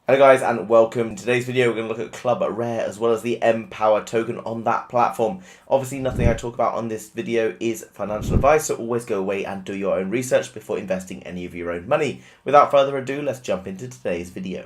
Hello guys and welcome. In today's video we're going to look at Clubrare as well as the Empower token on that platform. Obviously nothing I talk about on this video is financial advice, so always go away and do your own research before investing any of your own money. Without further ado, let's jump into today's video.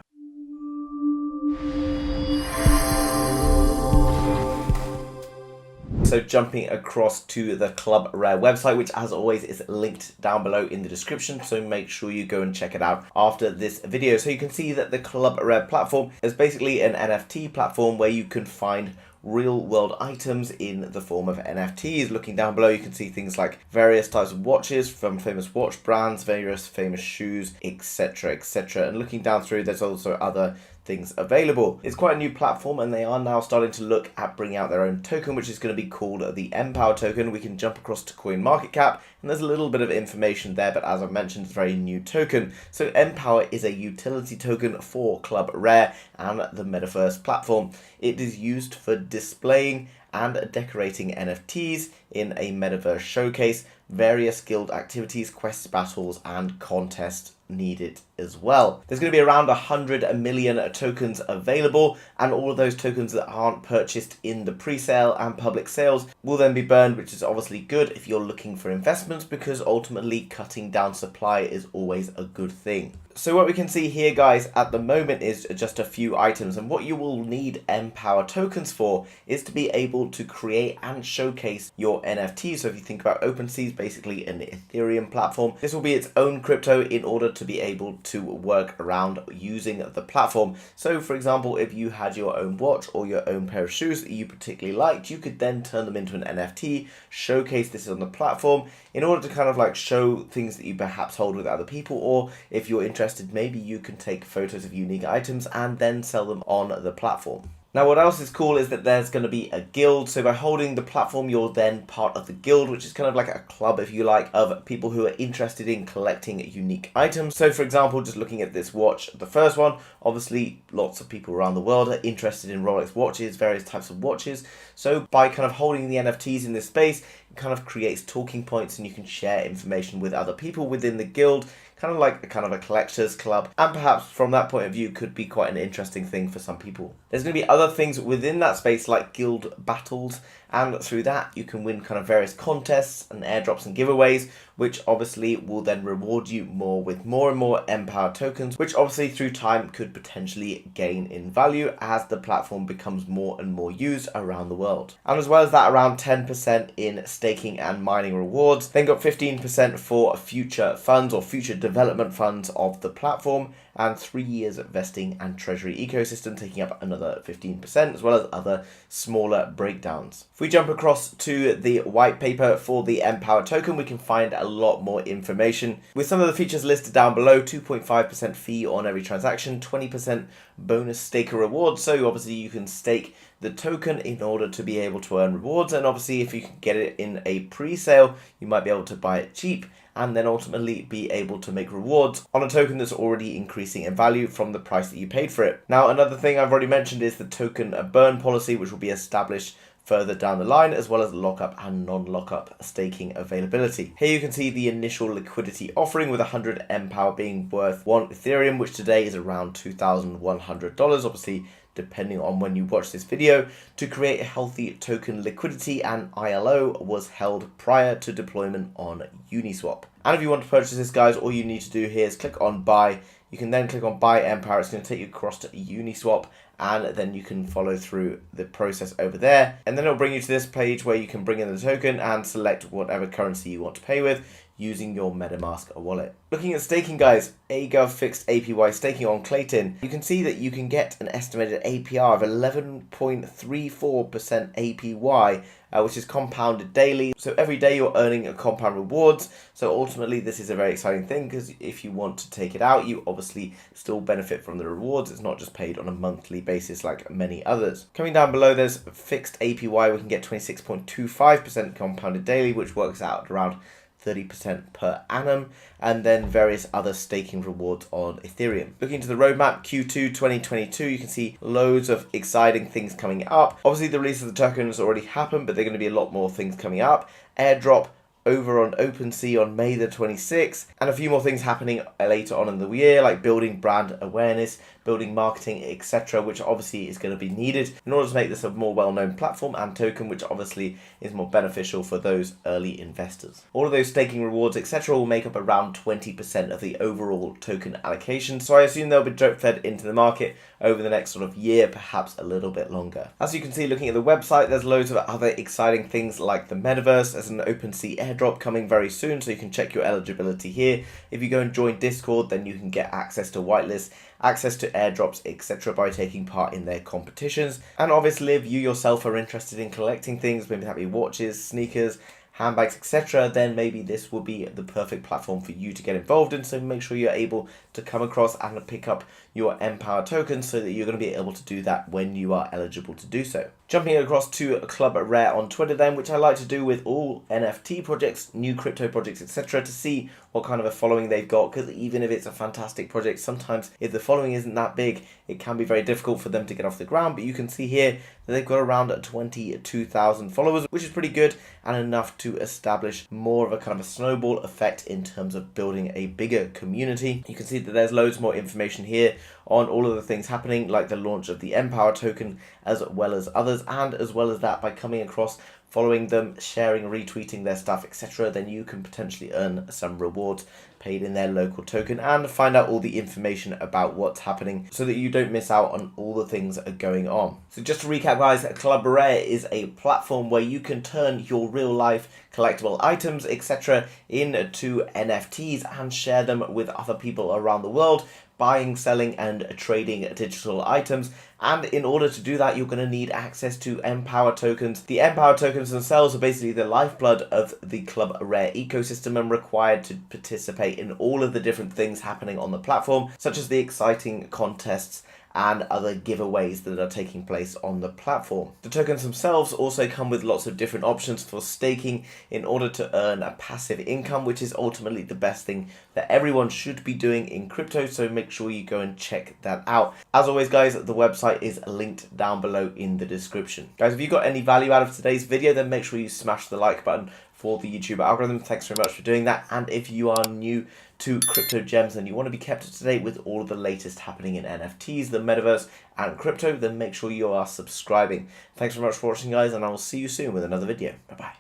So jumping across to the Clubrare website, which as always is linked down below in the description, so make sure you go and check it out after this video. So you can see that the Clubrare platform is basically an NFT platform where you can find real world items in the form of NFTs. Looking down below, you can see things like various types of watches from famous watch brands, various famous shoes, etc, etc. And looking down through, there's also other things available. It's quite a new platform and they are now starting to look at bringing out their own token, which is going to be called the Empower token. We can jump across to CoinMarketCap and there's a little bit of information there, but as I mentioned, it's a very new token. So Empower is a utility token for Clubrare and the Metaverse platform. It is used for displaying and decorating NFTs in a Metaverse showcase, various guild activities, quests, battles, and contests needed as well. There's going to be around 100 million tokens available, and all of those tokens that aren't purchased in the pre-sale and public sales will then be burned, which is obviously good if you're looking for investments, because ultimately cutting down supply is always a good thing. So what we can see here, guys, at the moment is just a few items, and what you will need Empower tokens for is to be able to create and showcase your NFTs. So if you think about OpenSea, basically an Ethereum platform, this will be its own crypto in order to be able to work around using the platform. So for example, if you had your own watch or your own pair of shoes that you particularly liked, you could then turn them into an NFT, showcase this on the platform in order to kind of like show things that you perhaps hold with other people, or if you're interested, maybe you can take photos of unique items and then sell them on the platform. Now what else is cool is that there's going to be a guild, so by holding the platform you're then part of the guild, which is kind of like a club, if you like, of people who are interested in collecting unique items. So for example, just looking at this watch, the first one, obviously lots of people around the world are interested in Rolex watches, various types of watches, so by kind of holding the NFTs in this space, it kind of creates talking points and you can share information with other people within the guild, kind of like a collectors club, and perhaps from that point of view could be quite an interesting thing for some people. There's going to be other things within that space like guild battles, and through that you can win kind of various contests and airdrops and giveaways, which obviously will then reward you more with more and more Empower tokens, which obviously through time could potentially gain in value as the platform becomes more and more used around the world. And as well as that, around 10% in staking and mining rewards, then got 15% for future funds or future development funds of the platform, and 3 years of vesting and treasury ecosystem taking up another 15%, as well as other smaller breakdowns. If we jump across to the white paper for the Empower token, we can find a lot more information with some of the features listed down below. 2.5% fee on every transaction, 20% bonus staker rewards, so obviously you can stake the token in order to be able to earn rewards, and obviously if you can get it in a pre-sale you might be able to buy it cheap and then ultimately be able to make rewards on a token that's already increasing in value from the price that you paid for it. Now another thing I've already mentioned is the token burn policy, which will be established further down the line, as well as lockup and non-lockup staking availability. Here you can see the initial liquidity offering with 100 Empower being worth 1 Ethereum, which today is around $2,100, obviously depending on when you watch this video. To create a healthy token liquidity, and ILO was held prior to deployment on Uniswap. And if you want to purchase this, guys, all you need to do here is click on buy. You can then click on buy Empower. It's going to take you across to Uniswap, and then you can follow through the process over there, and then it'll bring you to this page where you can bring in the token and select whatever currency you want to pay with using your MetaMask wallet. Looking at staking, guys, AGov fixed APY staking on Clayton, you can see that you can get an estimated APR of 11.34% APY, which is compounded daily. So every day you're earning a compound rewards. So ultimately this is a very exciting thing, because if you want to take it out, you obviously still benefit from the rewards. It's not just paid on a monthly basis like many others. Coming down below, there's fixed APY. We can get 26.25% compounded daily, which works out at around 30% per annum, and then various other staking rewards on Ethereum. Looking to the roadmap, Q2 2022, you can see loads of exciting things coming up. Obviously the release of the token has already happened, but there are going to be a lot more things coming up. Airdrop over on OpenSea on May the 26th, and a few more things happening later on in the year, like building brand awareness, building marketing, etc., which obviously is going to be needed in order to make this a more well-known platform and token, which obviously is more beneficial for those early investors. All of those staking rewards, etc., will make up around 20% of the overall token allocation, so I assume they'll be drip fed into the market over the next sort of year, perhaps a little bit longer. As you can see looking at the website, there's loads of other exciting things like the Metaverse. There's an OpenSea airdrop coming very soon, so you can check your eligibility here. If you go and join Discord, then you can get access to whitelists, access to airdrops, etc. by taking part in their competitions. And obviously, if you yourself are interested in collecting things, maybe that be watches, sneakers, handbags, etc., then maybe this will be the perfect platform for you to get involved in. So make sure you're able to come across and pick up your Empower tokens so that you're going to be able to do that when you are eligible to do so. Jumping across to Clubrare on Twitter then, which I like to do with all NFT projects, new crypto projects, etc., to see what kind of a following they've got, because even if it's a fantastic project, sometimes if the following isn't that big, it can be very difficult for them to get off the ground. But you can see here that they've got around 22,000 followers, which is pretty good and enough to establish more of a kind of a snowball effect in terms of building a bigger community. You can see that there's loads more information here on all of the things happening, like the launch of the Empower token, as well as others, and as well as that, by coming across, following them, sharing, retweeting their stuff, etc., then you can potentially earn some rewards paid in their local token and find out all the information about what's happening so that you don't miss out on all the things that are going on. So just to recap, guys, Clubrare is a platform where you can turn your real life collectible items, etc., into NFTs and share them with other people around the world, buying, selling, and trading digital items. And in order to do that, you're going to need access to Empower tokens. The Empower tokens themselves are basically the lifeblood of the Clubrare ecosystem and required to participate in all of the different things happening on the platform, such as the exciting contests and other giveaways that are taking place on the platform. The tokens themselves also come with lots of different options for staking in order to earn a passive income, which is ultimately the best thing that everyone should be doing in crypto, so make sure you go and check that out. As always, guys, the website is linked down below in the description. Guys, if you got any value out of today's video, then make sure you smash the like button for the YouTube algorithm. Thanks very much for doing that. And if you are new to Crypto Gems and you want to be kept up to date with all of the latest happening in NFTs, the Metaverse, and crypto, then make sure you are subscribing. Thanks very much for watching, guys, and I will see you soon with another video. Bye-bye.